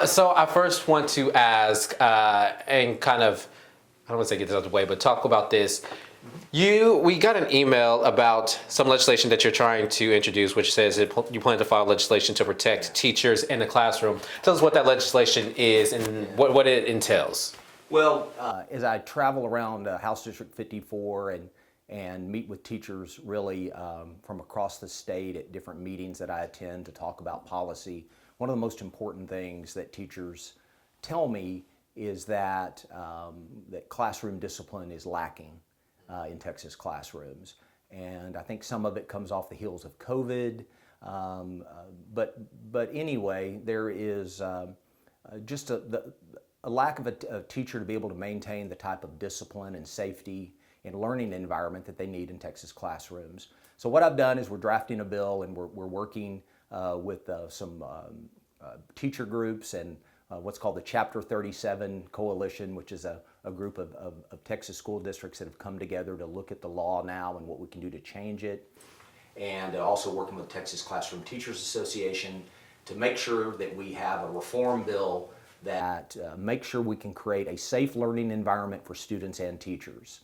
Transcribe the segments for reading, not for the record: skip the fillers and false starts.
So I first want to ask, and kind of, I don't want to say get this out of the way, but talk about this. We got an email about some legislation that you're trying to introduce, which says you plan to file legislation to protect teachers in the classroom. Tell us what that legislation is and what it entails. Well, as I travel around House District 54 and meet with teachers really from across the state at different meetings that I attend to talk about policy, one of the most important things that teachers tell me is that classroom discipline is lacking in Texas classrooms. And I think some of it comes off the heels of COVID. But anyway, there is just a lack of a teacher to be able to maintain the type of discipline and safety and learning environment that they need in Texas classrooms. So what I've done is we're drafting a bill and we're working with some teacher groups and what's called the Chapter 37 Coalition, which is a group of Texas school districts that have come together to look at the law now and what we can do to change it. And also working with Texas Classroom Teachers Association to make sure that we have a reform bill that makes sure we can create a safe learning environment for students and teachers.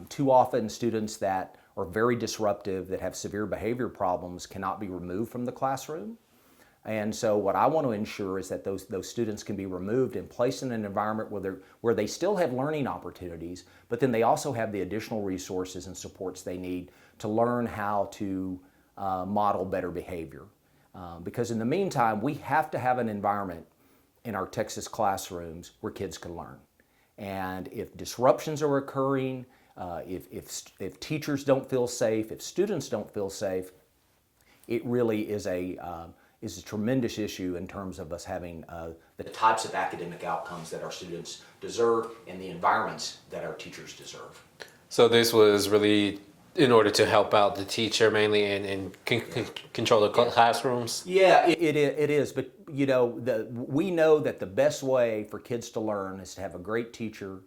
Too often students that are very disruptive, that have severe behavior problems, cannot be removed from the classroom. And so what I want to ensure is that those students can be removed and placed in an environment where they still have learning opportunities, but then they also have the additional resources and supports they need to learn how to model better behavior. Because in the meantime, we have to have an environment in our Texas classrooms where kids can learn. And if disruptions are occurring, if teachers don't feel safe, if students don't feel safe, it really is a tremendous issue in terms of us having the types of academic outcomes that our students deserve and the environments that our teachers deserve. So this was really in order to help out the teacher mainly and control the classrooms? Yeah, it is. But you know, we know that the best way for kids to learn is to have a great teacher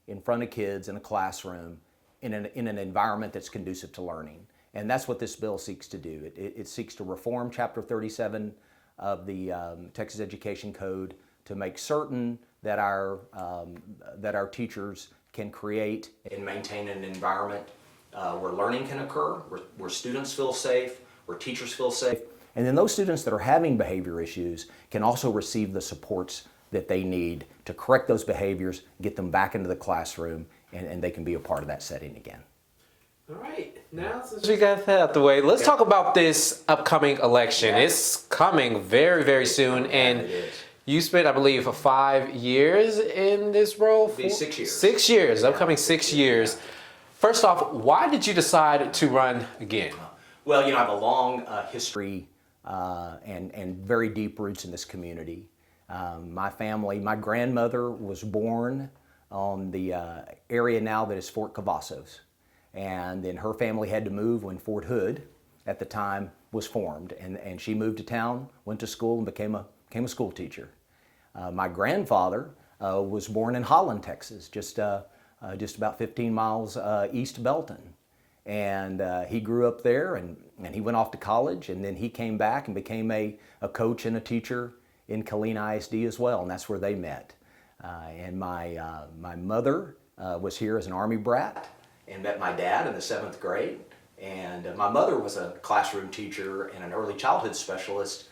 in front of kids in a classroom in an environment that's conducive to learning. And that's what this bill seeks to do. It seeks to reform Chapter 37 of the Texas Education Code to make certain that our teachers can create and maintain an environment where learning can occur, where students feel safe, where teachers feel safe. And then those students that are having behavior issues can also receive the supports that they need to correct those behaviors, get them back into the classroom, and they can be a part of that setting again. All right, now since we got that out of the way, let's talk about this upcoming election. It's coming very, very soon, and you spent, I believe, 5 years in this role? It'll be 6 years. 6 years, upcoming 6 years. First off, why did you decide to run again? Well, you know, I have a long history and very deep roots in this community. My family, my grandmother was born on the area now that is Fort Cavazos. And then her family had to move when Fort Hood at the time was formed. And she moved to town, went to school, and became a school teacher. My grandfather was born in Holland, Texas, just about 15 miles east of Belton. And he grew up there, and he went off to college, and then he came back and became a coach and a teacher in Killeen ISD as well, and that's where they met. And my mother was here as an Army brat and met my dad in the 7th grade. And my mother was a classroom teacher and an early childhood specialist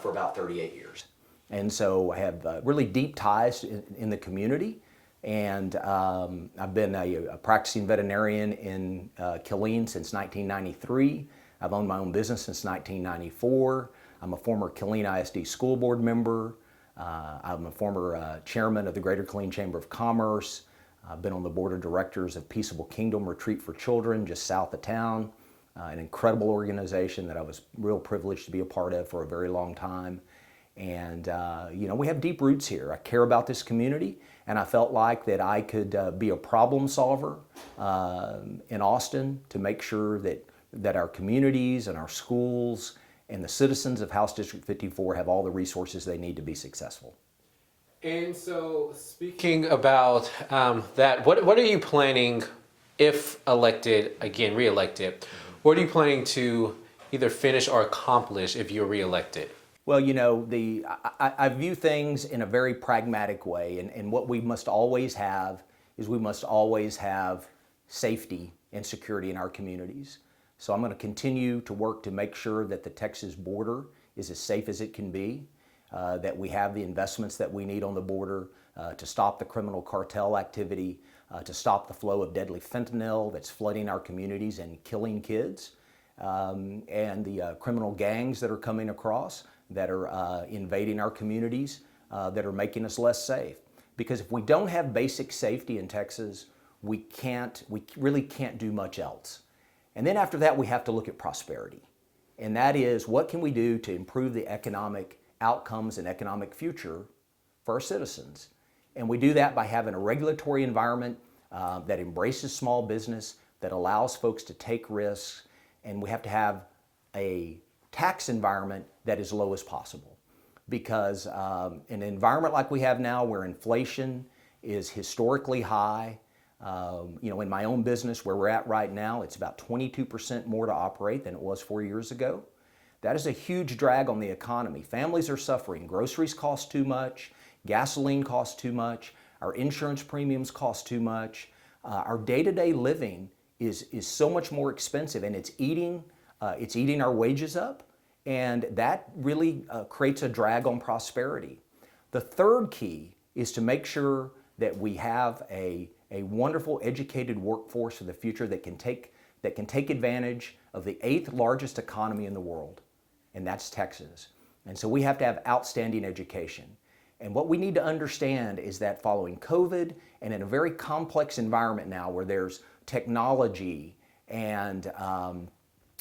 for about 38 years. And so I have really deep ties in the community. And I've been a practicing veterinarian in Killeen since 1993. I've owned my own business since 1994. I'm a former Killeen ISD school board member. I'm a former chairman of the Greater Killeen Chamber of Commerce. I've been on the board of directors of Peaceable Kingdom Retreat for Children just south of town, an incredible organization that I was real privileged to be a part of for a very long time. And you know, we have deep roots here. I care about this community, and I felt like that I could be a problem solver in Austin to make sure that our communities and our schools and the citizens of House District 54 have all the resources they need to be successful. And so, speaking about that, what are you planning, if elected, again, re-elected, what are you planning to either finish or accomplish if you're re-elected? Well, I view things in a very pragmatic way, and what we must always have is we must always have safety and security in our communities. So I'm going to continue to work to make sure that the Texas border is as safe as it can be, that we have the investments that we need on the border to stop the criminal cartel activity, to stop the flow of deadly fentanyl that's flooding our communities and killing kids, and the criminal gangs that are coming across that are invading our communities, that are making us less safe. Because if we don't have basic safety in Texas, we really can't do much else. And then after that, we have to look at prosperity. And that is, what can we do to improve the economic outcomes and economic future for our citizens? And we do that by having a regulatory environment that embraces small business, that allows folks to take risks, and we have to have a tax environment that is low as possible. Because in an environment like we have now, where inflation is historically high, in my own business where we're at right now, it's about 22% more to operate than it was 4 years ago. That is a huge drag on the economy. Families are suffering. Groceries cost too much. Gasoline costs too much. Our insurance premiums cost too much. Our day-to-day living is so much more expensive, and it's eating our wages up, and that really creates a drag on prosperity. The third key is to make sure that we have a wonderful educated workforce for the future that can take advantage of the 8th largest economy in the world, and that's Texas. And so we have to have outstanding education. And what we need to understand is that following COVID and in a very complex environment now where there's technology and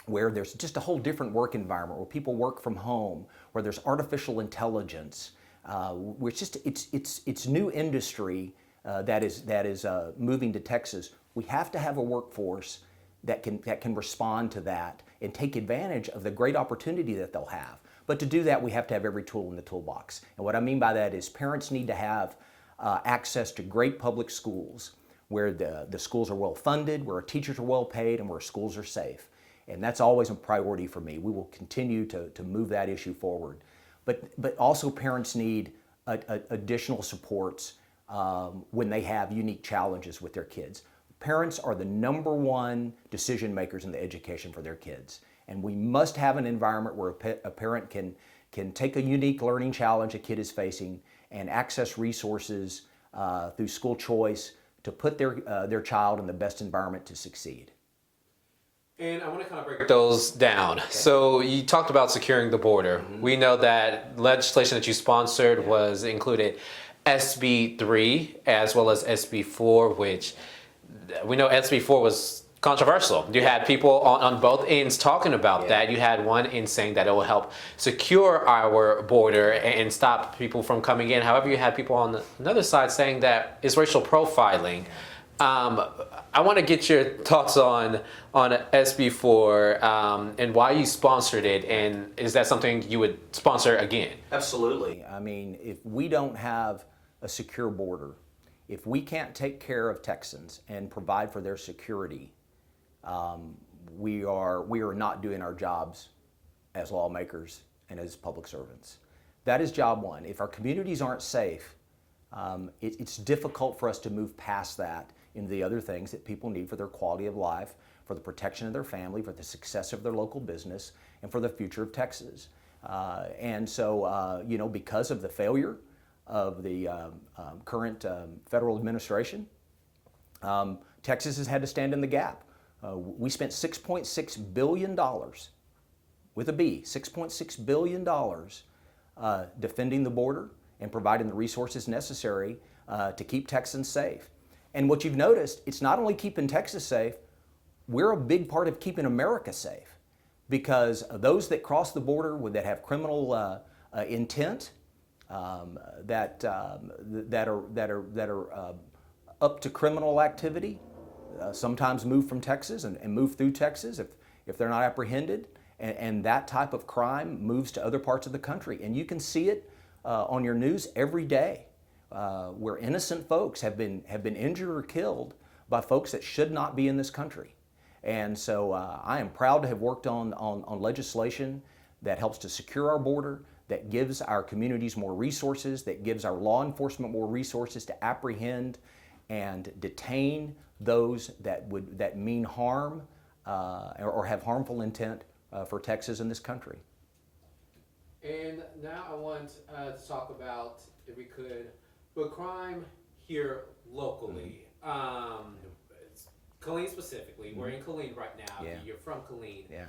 where there's just a whole different work environment, where people work from home, where there's artificial intelligence, where it's new industry that is moving to Texas. We have to have a workforce that can respond to that and take advantage of the great opportunity that they'll have. But to do that, we have to have every tool in the toolbox. And what I mean by that is parents need to have access to great public schools where the schools are well funded, where our teachers are well paid, and where schools are safe. And that's always a priority for me. We will continue to move that issue forward. But also parents need additional supports when they have unique challenges with their kids. Parents are the number one decision makers in the education for their kids. And we must have an environment where a parent can take a unique learning challenge a kid is facing and access resources through school choice to put their child in the best environment to succeed. And I want to kind of break those down. Okay. So you talked about securing the border. Mm-hmm. We know that legislation that you sponsored was included SB 3 as well as SB 4, which we know SB 4 was controversial. You had people on both ends talking about that. You had one end saying that it will help secure our border and stop people from coming in. However, you had people on another side saying that it's racial profiling. I want to get your thoughts on SB 4 and why you sponsored it, and is that something you would sponsor again? Absolutely. I mean, if we don't have a secure border, if we can't take care of Texans and provide for their security, we are not doing our jobs as lawmakers and as public servants. That is job one. If our communities aren't safe, it's difficult for us to move past that into the other things that people need for their quality of life, for the protection of their family, for the success of their local business, and for the future of Texas. And so, because of the failure of the current federal administration, Texas has had to stand in the gap. We spent $6.6 billion, with a B, $6.6 billion defending the border and providing the resources necessary to keep Texans safe. And what you've noticed, it's not only keeping Texas safe, we're a big part of keeping America safe, because those that cross the border that have criminal intent, that are up to criminal activity, sometimes move from Texas and move through Texas if they're not apprehended, and that type of crime moves to other parts of the country. And you can see it on your news every day, where innocent folks have been injured or killed by folks that should not be in this country. And so I am proud to have worked on legislation that helps to secure our border, that gives our communities more resources, that gives our law enforcement more resources to apprehend and detain those that mean harm or have harmful intent for Texas and this country. And now I want to talk about, if we could, but crime here locally. Killeen specifically. We're in Killeen right now. Yeah. You're from Killeen. Yeah.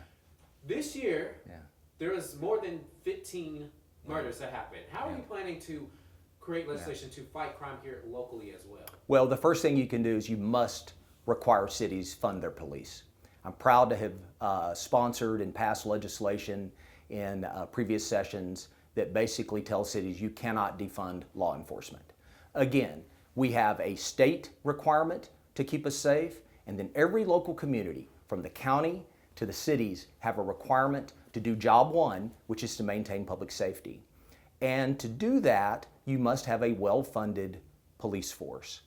This year, Yeah. there was more than 15 murders that happened. How are Yeah. you planning to create legislation to fight crime here locally as well? Well, the first thing you can do is you must require cities fund their police. I'm proud to have sponsored and passed legislation in previous sessions that basically tells cities you cannot defund law enforcement. Again, we have a state requirement to keep us safe, and then every local community, from the county to the cities, have a requirement to do job one, which is to maintain public safety. And to do that, you must have a well-funded police force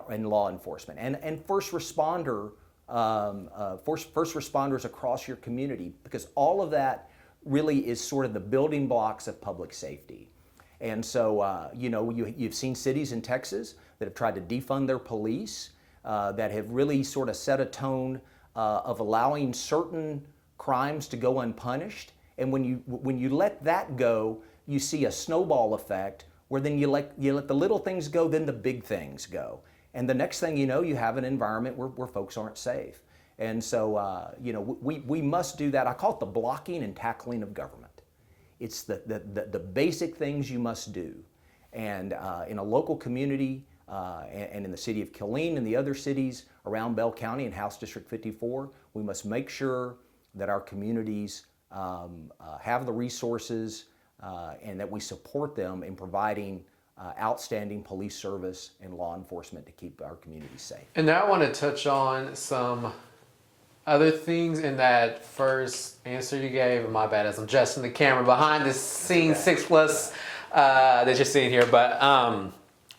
and law enforcement and first responders across your community, because all of that really is sort of the building blocks of public safety. And so, you've seen cities in Texas that have tried to defund their police, that have really sort of set a tone of allowing certain crimes to go unpunished. And when you let that go, you see a snowball effect where then you let the little things go, then the big things go. And the next thing you know, you have an environment where folks aren't safe. And so, we must do that. I call it the blocking and tackling of government. It's the basic things you must do. And in a local community, and in the city of Killeen and the other cities around Bell County and House District 54, we must make sure that our communities have the resources and that we support them in providing outstanding police service and law enforcement to keep our communities safe. And now I want to touch on some other things in that first answer you gave. My bad, as I'm adjusting the camera behind the scenes 6+ that you're seeing here. But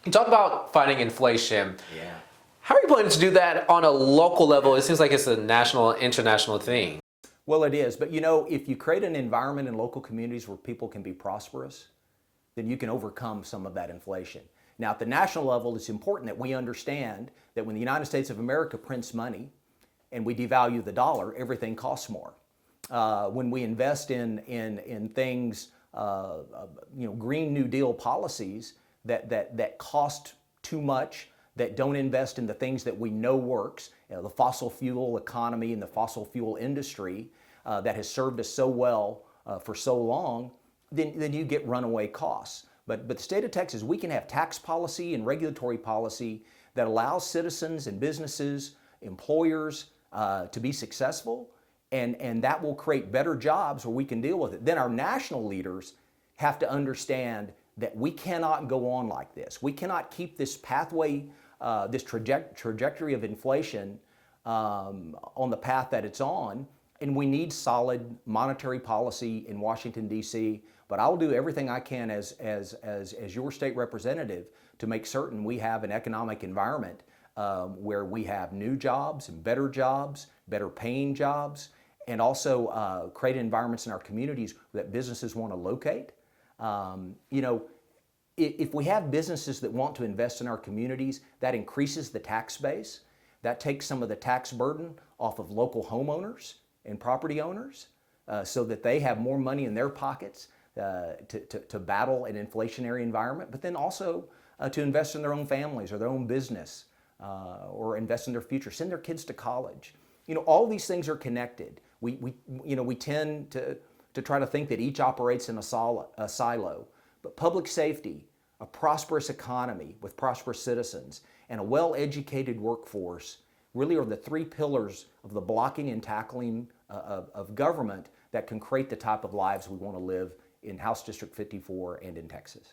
you talked about fighting inflation. Yeah. How are you planning to do that on a local level? It seems like it's a national, international thing. Well, it is. But if you create an environment in local communities where people can be prosperous, then you can overcome some of that inflation. Now, at the national level, it's important that we understand that when the United States of America prints money and we devalue the dollar, everything costs more. When we invest in things, Green New Deal policies that cost too much, that don't invest in the things that we know works, the fossil fuel economy and the fossil fuel industry that has served us so well for so long, then you get runaway costs. But the state of Texas, we can have tax policy and regulatory policy that allows citizens and businesses, employers to be successful, and that will create better jobs where we can deal with it. Then our national leaders have to understand that we cannot go on like this. We cannot keep this pathway, this trajectory of inflation on the path that it's on, and we need solid monetary policy in Washington, D.C., but I'll do everything I can as your state representative to make certain we have an economic environment where we have new jobs and better paying jobs, and also create environments in our communities that businesses want to locate. If we have businesses that want to invest in our communities, that increases the tax base. That takes some of the tax burden off of local homeowners and property owners so that they have more money in their pockets to battle an inflationary environment, but then also to invest in their own families or their own business or invest in their future, send their kids to college. All these things are connected. We tend to try to think that each operates in a silo, but public safety, a prosperous economy with prosperous citizens, and a well-educated workforce really are the three pillars of the blocking and tackling of government that can create the type of lives we want to live in House District 54 and in Texas.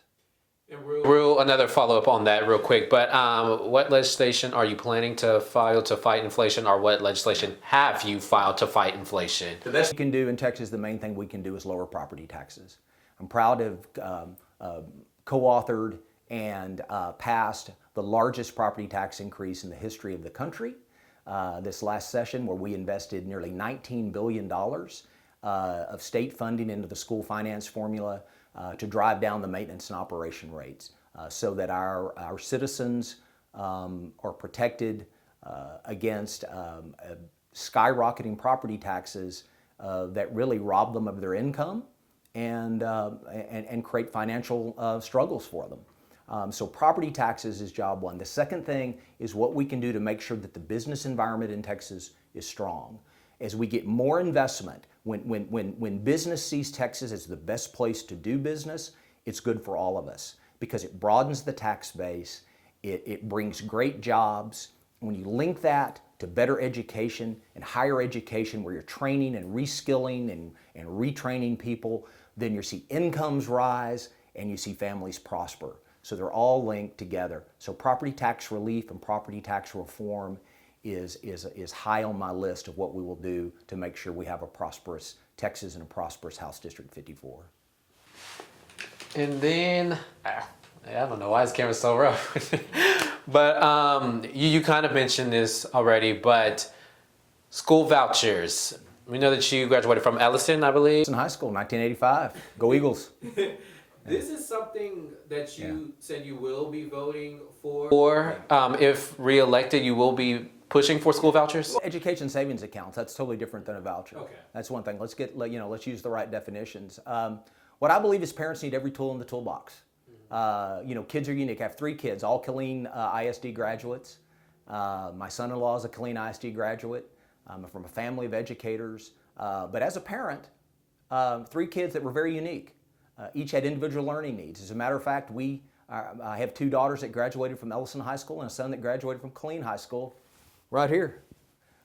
Another follow-up on that real quick, but what legislation are you planning to file to fight inflation, or what legislation have you filed to fight inflation? The best we can do in Texas, the main thing we can do is lower property taxes. I'm proud to have co-authored and passed the largest property tax increase in the history of the country this last session, where we invested nearly $19 billion of state funding into the school finance formula to drive down the maintenance and operation rates so that our citizens are protected against skyrocketing property taxes that really rob them of their income and create financial struggles for them. So property taxes is job one. The second thing is what we can do to make sure that the business environment in Texas is strong. As we get more investment, when business sees Texas as the best place to do business, it's good for all of us because it broadens the tax base, it brings great jobs. When you link that to better education and higher education where you're training and reskilling and retraining people, then you see incomes rise and you see families prosper. So they're all linked together. So property tax relief and property tax reform is high on my list of what we will do to make sure we have a prosperous Texas and a prosperous House District 54. And then, I don't know why this camera's so rough. But you kind of mentioned this already, but school vouchers. We know that you graduated from Ellison, I believe. In high school, 1985. Go Eagles. This is something that you said you will be voting for. Or if reelected, you will be pushing for school vouchers? Education savings accounts, that's totally different than a voucher. Okay. That's one thing. Let's use the right definitions. What I believe is parents need every tool in the toolbox. Kids are unique. I have 3 kids, all Killeen ISD graduates. My son-in-law is a Killeen ISD graduate. I'm from a family of educators. But as a parent, 3 kids that were very unique. Each had individual learning needs. As a matter of fact, I have 2 daughters that graduated from Ellison High School and a son that graduated from Killeen High School, right here.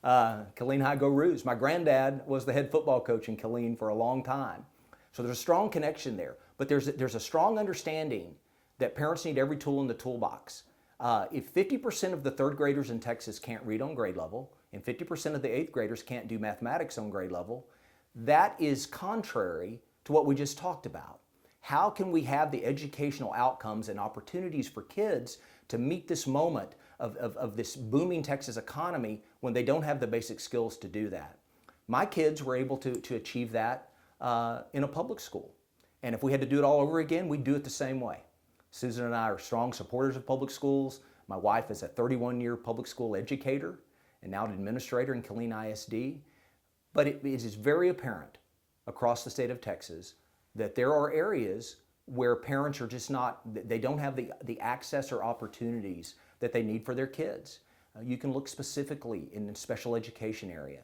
Killeen High Go Roos. My granddad was the head football coach in Killeen for a long time. So there's a strong connection there. But there's a strong understanding that parents need every tool in the toolbox. If 50% of the 3rd graders in Texas can't read on grade level, and 50% of the 8th graders can't do mathematics on grade level, that is contrary to what we just talked about. How can we have the educational outcomes and opportunities for kids to meet this moment of this booming Texas economy when they don't have the basic skills to do that? My kids were able to achieve that in a public school. And if we had to do it all over again, we'd do it the same way. Susan and I are strong supporters of public schools. My wife is a 31-year public school educator and now an administrator in Killeen ISD. But it is very apparent across the state of Texas that there are areas where parents are just not, they don't have the access or opportunities that they need for their kids. You can look specifically in the special education area,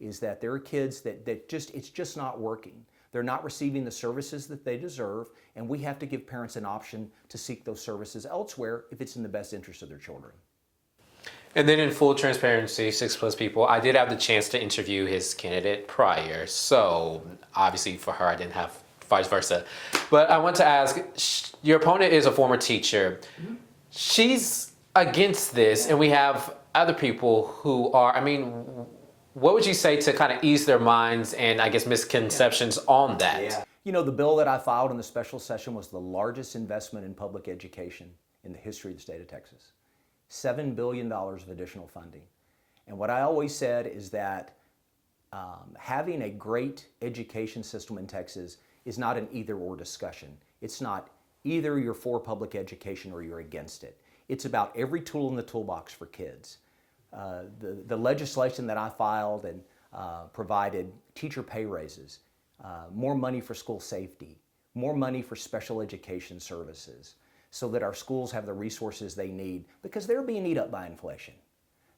is that there are kids that it's just not working. They're not receiving the services that they deserve, and we have to give parents an option to seek those services elsewhere if it's in the best interest of their children. And then in full transparency, 6+ People, I did have the chance to interview his candidate prior. So obviously for her, I didn't have vice versa. But I want to ask, your opponent is a former teacher. Mm-hmm. She's against this, and we have other people who are, what would you say to kind of ease their minds and I guess misconceptions on that? Yeah. You know, the bill that I filed in the special session was the largest investment in public education in the history of the state of Texas. $7 billion of additional funding. And what I always said is that having a great education system in Texas is not an either-or discussion. It's not either you're for public education or you're against it. It's about every tool in the toolbox for kids. The legislation that I filed and provided teacher pay raises, more money for school safety, more money for special education services, so that our schools have the resources they need because they're being eaten up by inflation,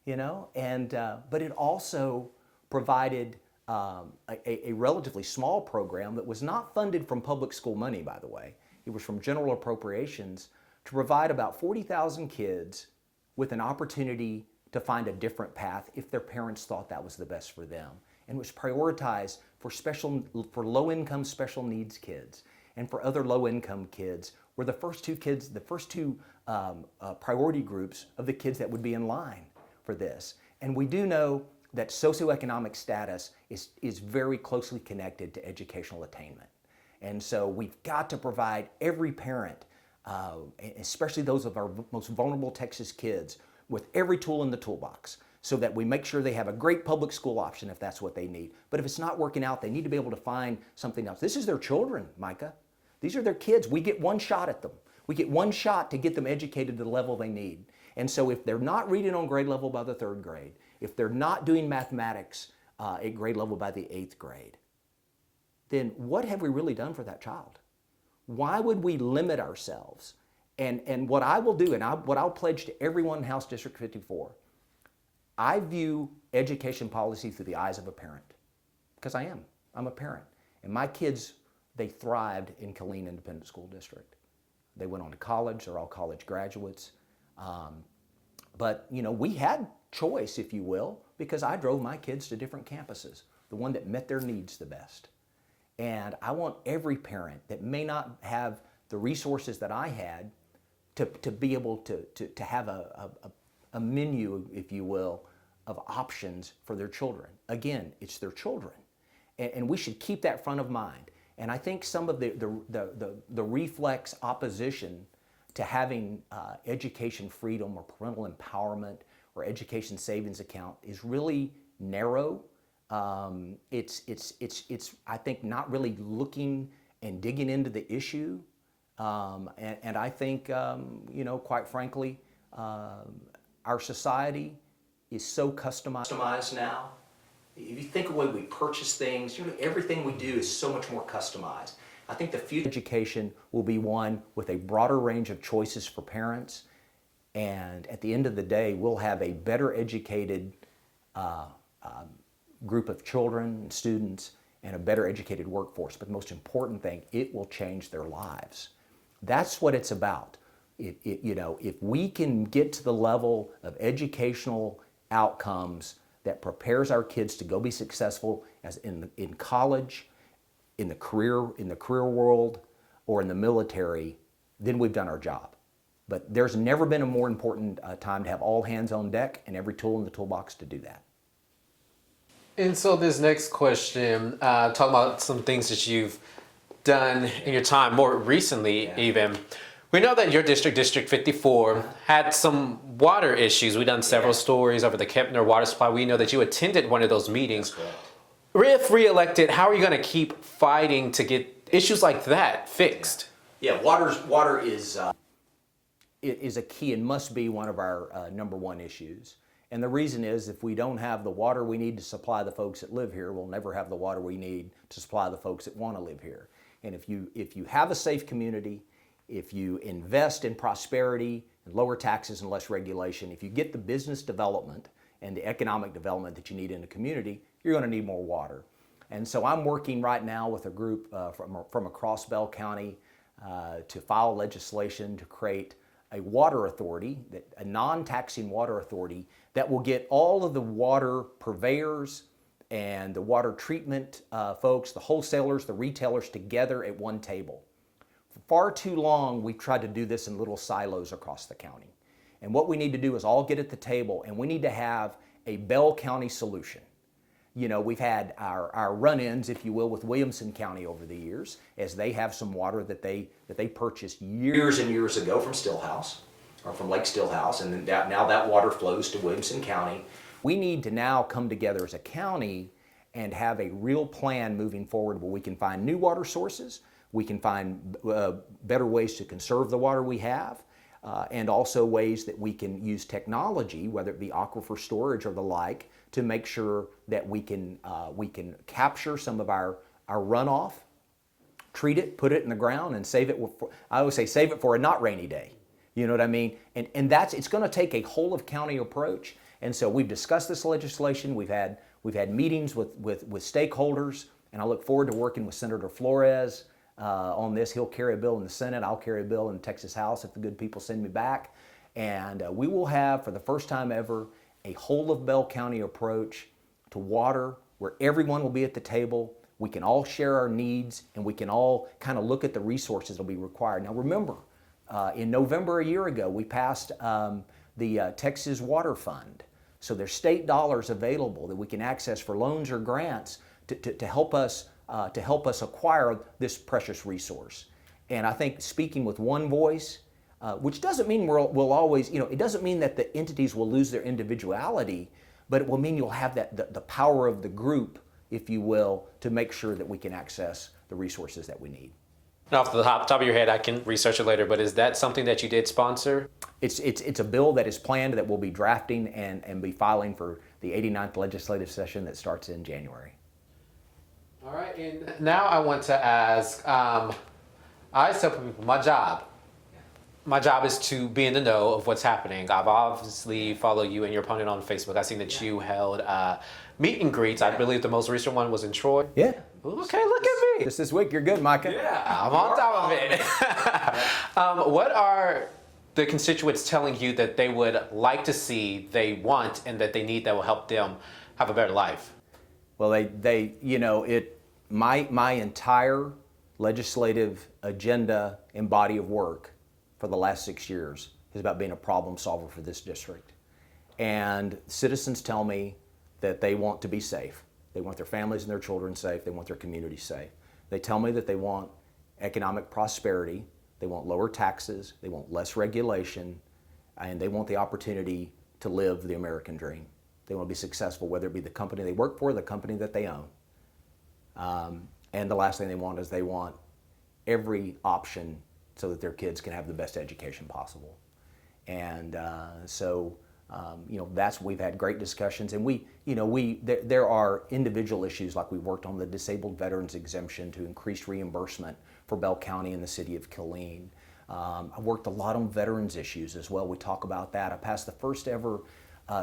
but it also provided a relatively small program that was not funded from public school money, by the way. It was from general appropriations to provide about 40,000 kids with an opportunity to find a different path if their parents thought that was the best for them, and was prioritized for low-income special needs kids and for other low-income kids were the first two priority groups of the kids that would be in line for this. And we do know that socioeconomic status is very closely connected to educational attainment. And so we've got to provide every parent, especially those of our most vulnerable Texas kids, with every tool in the toolbox so that we make sure they have a great public school option if that's what they need. But if it's not working out, they need to be able to find something else. This is their children, Micah. These are their kids. We get one shot at them. We get one shot to get them educated to the level they need. And so if they're not reading on grade level by the 3rd grade, if they're not doing mathematics at grade level by the 8th grade, then what have we really done for that child? Why would we limit ourselves? And what I will do, and what I'll pledge to everyone in House District 54, I view education policy through the eyes of a parent, because I am. I'm a parent. And my kids, they thrived in Killeen Independent School District. They went on to college. They're all college graduates. But, you know, we had choice, if you will, because I drove my kids to different campuses, the one that met their needs the best. And I want every parent that may not have the resources that I had to be able to have a menu, if you will, of options for their children. Again, it's their children. And we should keep that front of mind. And I think some of the reflex opposition to having education freedom or parental empowerment or education savings account is really narrow. It's I think not really looking and digging into the issue. And I think, you know, quite frankly, our society is so customized now. If you think of the way we purchase things, you know, everything we do is so much more customized. I think the future education will be one with a broader range of choices for parents. And at the end of the day, we'll have a better educated group of children and students and a better educated workforce. But the most important thing, it will change their lives. That's what it's about. You know, if we can get to the level of educational outcomes that prepares our kids to go be successful as in college, in the career world, or in the military, then we've done our job. But there's never been a more important time to have all hands on deck and every tool in the toolbox to do that. And so this next question, talking about some things that you've done in your time more recently, even. We know that your district, District 54, had some water issues. We've done several stories over the Kempner water supply. We know that you attended one of those meetings. If re-elected, how are you going to keep fighting to get issues like that fixed? Yeah, water is a key and must be one of our #1 issues. And the reason is, if we don't have the water we need to supply the folks that live here, we'll never have the water we need to supply the folks that want to live here. And if you have a safe community, if you invest in prosperity and lower taxes and less regulation, if you get the business development and the economic development that you need in a community, you're going to need more water. And so I'm working right now with a group from across Bell County to file legislation to create a water authority, a non-taxing water authority that will get all of the water purveyors and the water treatment folks, the wholesalers, the retailers together at one table. For far too long, we've tried to do this in little silos across the county. And what we need to do is all get at the table, and we need to have a Bell County solution. You know, we've had our run-ins, if you will, with Williamson County over the years, as they have some water that they purchased years and years ago from Stillhouse, or from Lake Stillhouse, and then now that water flows to Williamson County. We need to now come together as a county and have a real plan moving forward where we can find new water sources, we can find better ways to conserve the water we have, and also ways that we can use technology, whether it be aquifer storage or the like, to make sure that we can capture some of our runoff, treat it, put it in the ground, and save it. I always say save it for a not rainy day. You know what I mean? And it's going to take a whole of county approach. And so we've discussed this legislation. We've had meetings with stakeholders, and I look forward to working with Senator Flores on this. He'll carry a bill in the Senate. I'll carry a bill in the Texas House if the good people send me back. And we will have, for the first time ever, a whole of Bell County approach to water where everyone will be at the table. We can all share our needs, and we can all kind of look at the resources that will be required. Now remember, in November a year ago, we passed the Texas Water Fund. So there's state dollars available that we can access for loans or grants to help us acquire this precious resource. And I think speaking with one voice, which doesn't mean we'll always, it doesn't mean that the entities will lose their individuality, but it will mean you'll have the power of the group, if you will, to make sure that we can access the resources that we need. And off the top of your head, I can research it later, but is that something that you did sponsor? It's a bill that is planned that we'll be drafting and be filing for the 89th legislative session that starts in January. All right, and now I want to ask, I tell people my job is to be in the know of what's happening. I've obviously followed you and your opponent on Facebook. I've seen that you held meet and greets. I believe the most recent one was in Troy. Yeah. Okay, look at me. Just this week, you're good, Micah. Yeah, I'm on top of it. What are the constituents telling you that they would like to see, they want, and that they need that will help them have a better life? Well, my entire legislative agenda and body of work for the last 6 years is about being a problem solver for this district. And citizens tell me that they want to be safe. They want their families and their children safe. They want their community safe. They tell me that they want economic prosperity. They want lower taxes. They want less regulation. And they want the opportunity to live the American dream. They want to be successful, whether it be the company they work for or the company that they own. And the last thing they want is they want every option so that their kids can have the best education possible. And we've had great discussions, and there are individual issues, like we worked on the disabled veterans exemption to increase reimbursement for Bell County and the city of Killeen. I worked a lot on veterans issues as well. We talk about that. I passed the first ever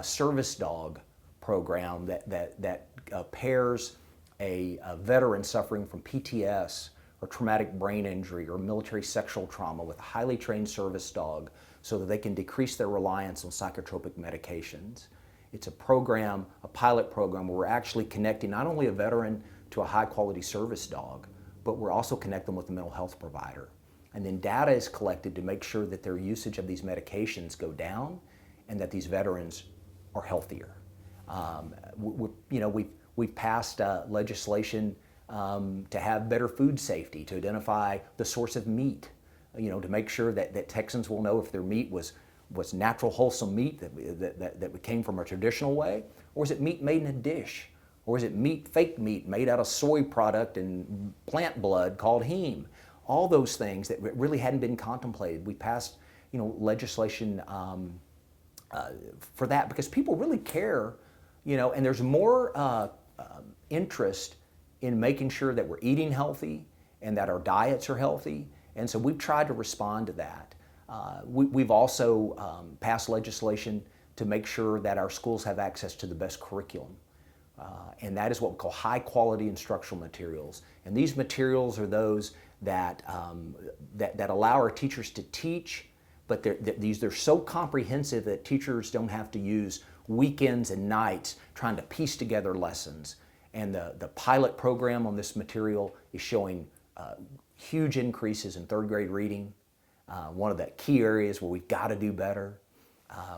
service dog program that pairs a veteran suffering from PTS or traumatic brain injury or military sexual trauma with a highly trained service dog so that they can decrease their reliance on psychotropic medications. It's a program, a pilot program, where we're actually connecting not only a veteran to a high quality service dog, but we're also connecting them with a mental health provider. And then data is collected to make sure that their usage of these medications go down and that these veterans are healthier. We've passed legislation to have better food safety, to identify the source of meat, to make sure that Texans will know if their meat was natural, wholesome meat that came from a traditional way, or is it meat made in a dish, or is it fake meat made out of soy product and plant blood called heme. All those things that really hadn't been contemplated. We passed legislation for that because people really care, and there's more interest in making sure that we're eating healthy and that our diets are healthy. And so we've tried to respond to that. We've also passed legislation to make sure that our schools have access to the best curriculum. And that is what we call high quality instructional materials. And these materials are those that allow our teachers to teach, but they're so comprehensive that teachers don't have to use weekends and nights trying to piece together lessons. And the pilot program on this material is showing huge increases in third grade reading, one of the key areas where we've got to do better.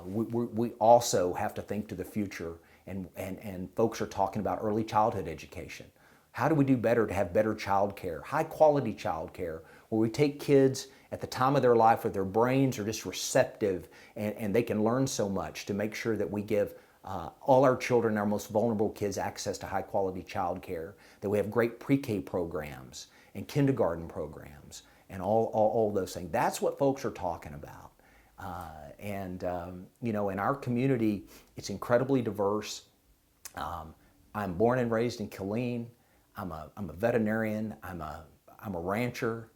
We also have to think to the future, and folks are talking about early childhood education. How do we do better to have better child care, high quality child care, where we take kids at the time of their life where their brains are just receptive and they can learn so much, to make sure that we give all our children, our most vulnerable kids, access to high quality child care, that we have great pre-K programs and kindergarten programs and all those things. That's what folks are talking about. In our community, it's incredibly diverse. I'm born and raised in Killeen. I'm a veterinarian. I'm a rancher.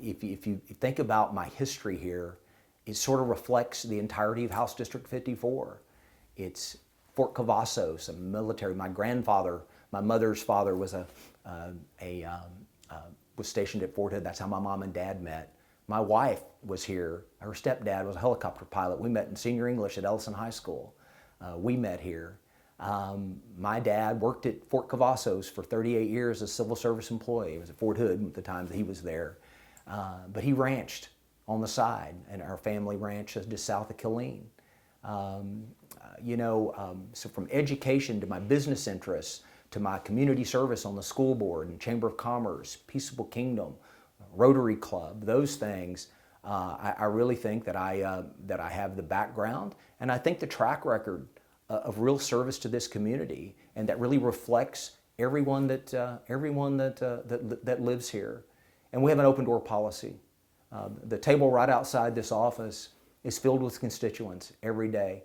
If you think about my history here, it sort of reflects the entirety of House District 54. It's Fort Cavazos, a military. My grandfather, my mother's father, was was stationed at Fort Hood. That's how my mom and dad met. My wife was here. Her stepdad was a helicopter pilot. We met in senior English at Ellison High School. We met here. My dad worked at Fort Cavazos for 38 years as a civil service employee. He was at Fort Hood at the time that he was there. But he ranched on the side, and our family ranch is just south of Killeen. So from education to my business interests, to my community service on the school board and Chamber of Commerce, Peaceable Kingdom, Rotary Club, those things, I really think that I have the background, and I think the track record of real service to this community, and that really reflects everyone that lives here. And we have an open door policy. The table right outside this office is filled with constituents every day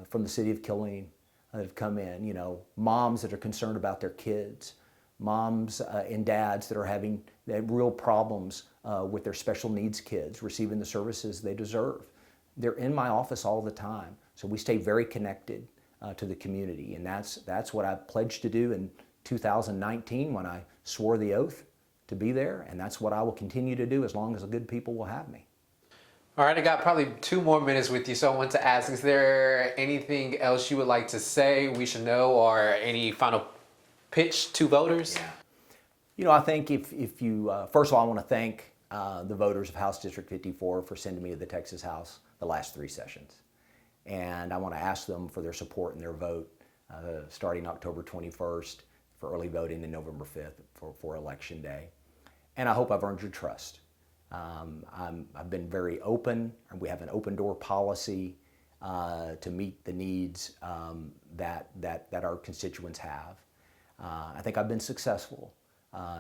from the city of Killeen that have come in. You know, moms that are concerned about their kids, moms and dads that are having real problems with their special needs kids receiving the services they deserve. They're in my office all the time, so we stay very connected to the community, and that's what I pledged to do in 2019 when I swore the oath to be there, and that's what I will continue to do as long as the good people will have me. All right, I got probably 2 more minutes with you, so I want to ask, is there anything else you would like to say we should know, or any final pitch to voters? Yeah. You know, I think if you, first of all, I want to thank the voters of House District 54 for sending me to the Texas House the last 3 sessions. And I want to ask them for their support and their vote starting October 21st for early voting and November 5th for Election Day. And I hope I've earned your trust. I've been very open, and we have an open door policy to meet the needs that our constituents have. I think I've been successful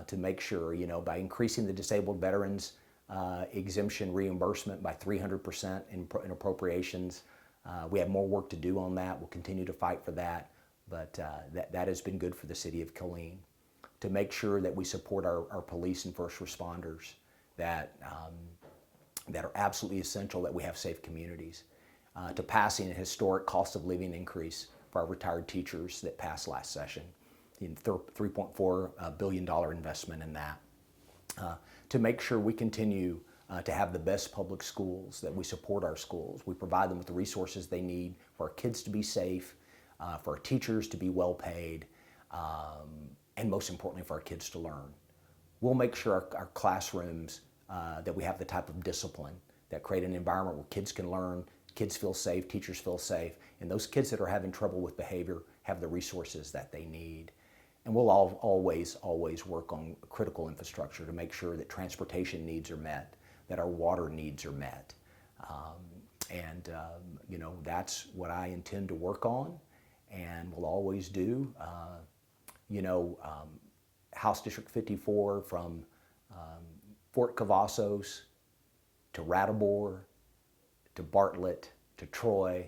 to make sure, you know, by increasing the disabled veterans exemption reimbursement by 300% in appropriations. We have more work to do on that. We'll continue to fight for that, but that has been good for the city of Killeen. To make sure that we support our police and first responders, that are absolutely essential that we have safe communities. To passing a historic cost of living increase for our retired teachers that passed last session, $3.4 billion investment in that. To make sure we continue to have the best public schools, that we support our schools. We provide them with the resources they need for our kids to be safe, for our teachers to be well paid, and most importantly for our kids to learn. We'll make sure our classrooms, that we have the type of discipline that create an environment where kids can learn, kids feel safe, teachers feel safe, and those kids that are having trouble with behavior have the resources that they need. And we'll always work on critical infrastructure to make sure that transportation needs are met, that our water needs are met. You know, that's what I intend to work on and will always do. You know, House District 54 from Fort Cavazos to Ratibor to Bartlett to Troy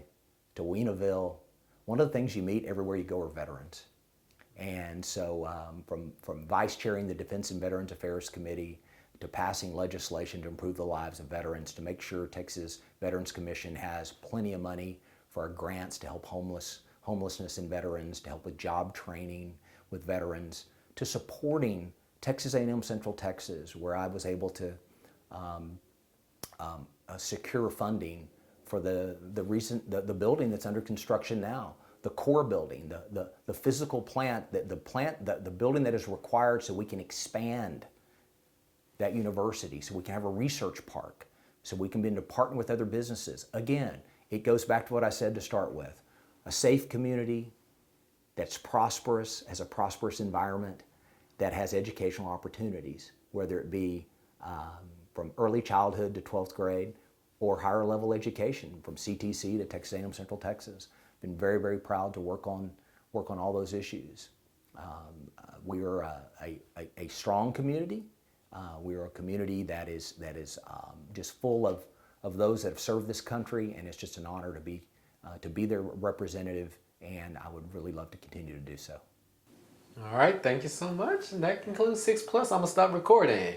to Wienaville, one of the things you meet everywhere you go are veterans. And so from vice chairing the Defense and Veterans Affairs Committee to passing legislation to improve the lives of veterans, to make sure Texas Veterans Commission has plenty of money for our grants to help homelessness in veterans, to help with job training with veterans, to supporting Texas A&M Central Texas, where I was able to secure funding for the building that's under construction now. The core building, the physical plant, the building that is required so we can expand that university, so we can have a research park, so we can begin to partner with other businesses. Again, it goes back to what I said to start with. A safe community that's prosperous, has a prosperous environment, that has educational opportunities, whether it be from early childhood to 12th grade or higher level education from CTC to Texas A&M Central Texas. Been very, very proud to work on all those issues. We are a strong community. We are a community that is just full of those that have served this country, and it's just an honor to be their representative, and I would really love to continue to do so. All right, thank you so much. And that concludes 6 Plus. I'm gonna stop recording.